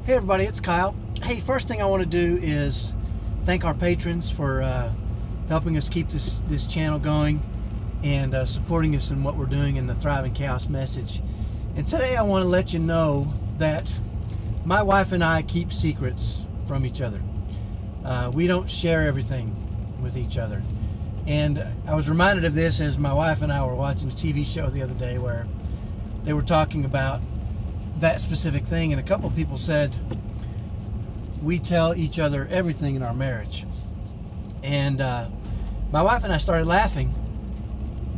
Hey everybody, it's Kyle. Hey, first thing I want to do is thank our patrons for helping us keep this channel going and supporting us in what we're doing in the Thriving Chaos message. And today I want to let you know that my wife and I keep secrets from each other. We don't share everything with each other. And I was reminded of this as my wife and I were watching a TV show the other day where they were talking about that specific thing, and a couple of people said we tell each other everything in our marriage. And my wife and I started laughing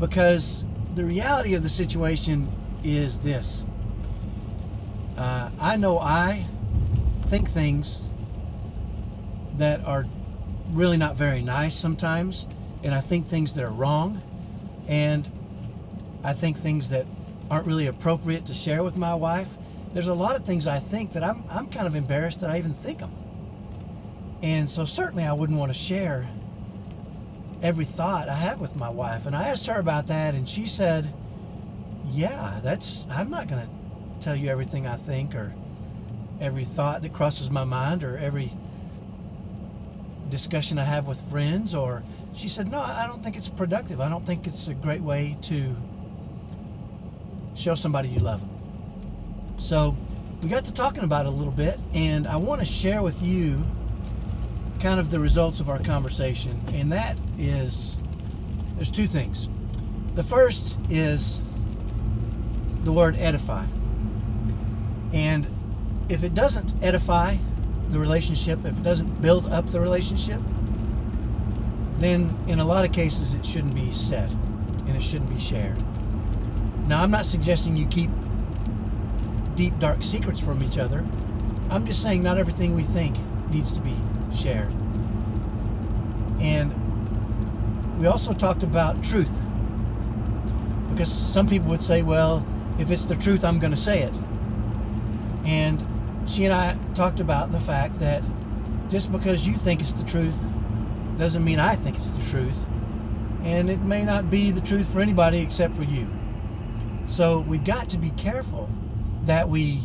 because the reality of the situation is this. I know I think things that are really not very nice sometimes, and I think things that are wrong, and I think things that aren't really appropriate to share with my wife. There's a lot of things I think that I'm kind of embarrassed that I even think them. And so certainly I wouldn't want to share every thought I have with my wife. And I asked her about that, and she said, yeah, I'm not going to tell you everything I think or every thought that crosses my mind or every discussion I have with friends. Or she said, no, I don't think it's productive. I don't think it's a great way to show somebody you love them. So we got to talking about it a little bit, and I want to share with you kind of the results of our conversation. And that is, there's two things. The first is the word edify. And if it doesn't edify the relationship, if it doesn't build up the relationship, then in a lot of cases it shouldn't be said and it shouldn't be shared. Now, I'm not suggesting you keep deep, dark secrets from each other. I'm just saying not everything we think needs to be shared. And we also talked about truth, because some people would say, well, if it's the truth, I'm going to say it. And she and I talked about the fact that just because you think it's the truth doesn't mean I think it's the truth, and it may not be the truth for anybody except for you. So we've got to be careful that we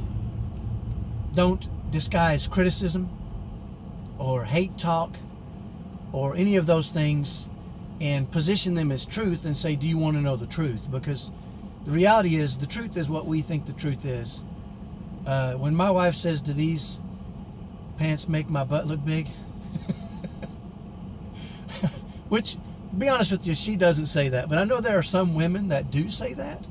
don't disguise criticism or hate talk or any of those things and position them as truth and say, do you want to know the truth? Because the reality is, the truth is what we think the truth is. When my wife says, do these pants make my butt look big? Which, to be honest with you, she doesn't say that. But I know there are some women that do say that.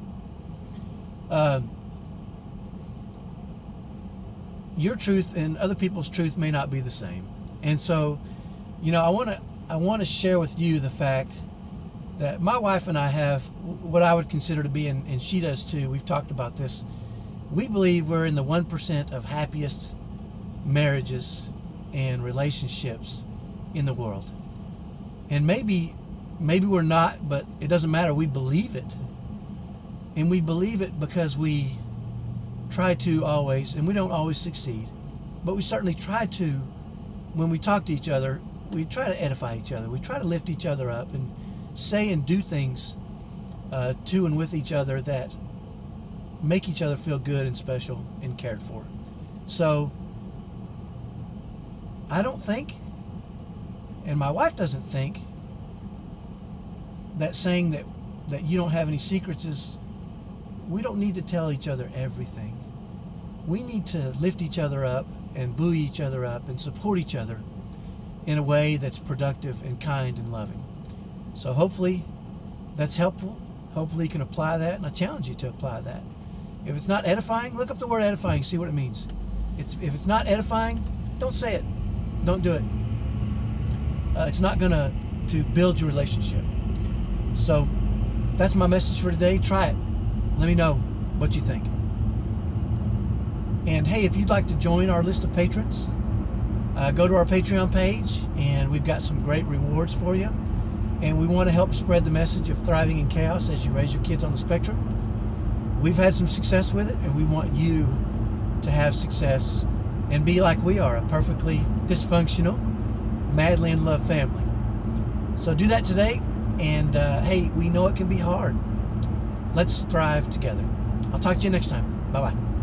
Your truth and other people's truth may not be the same. And so, I want to share with you the fact that my wife and I have what I would consider to be, and she does too, we've talked about this, we believe we're in the 1% of happiest marriages and relationships in the world. And maybe we're not, but it doesn't matter. We believe it. And we believe it because we try to always, and we don't always succeed, but we certainly try to, when we talk to each other, we try to edify each other. We try to lift each other up and say and do things to and with each other that make each other feel good and special and cared for. So I don't think, and my wife doesn't think, that saying that you don't have any secrets is, we don't need to tell each other everything. We need to lift each other up and buoy each other up and support each other in a way that's productive and kind and loving. So hopefully that's helpful. Hopefully you can apply that, and I challenge you to apply that. If it's not edifying, look up the word edifying, see what it means. If it's not edifying, don't say it. Don't do it. It's not going to build your relationship. So that's my message for today. Try it. Let me know what you think. And hey, if you'd like to join our list of patrons, go to our Patreon page, and we've got some great rewards for you. And we want to help spread the message of thriving in chaos as you raise your kids on the spectrum. We've had some success with it, and we want you to have success and be like we are, a perfectly dysfunctional, madly in love family. So do that today. And hey, we know it can be hard. Let's thrive together. I'll talk to you next time. Bye-bye.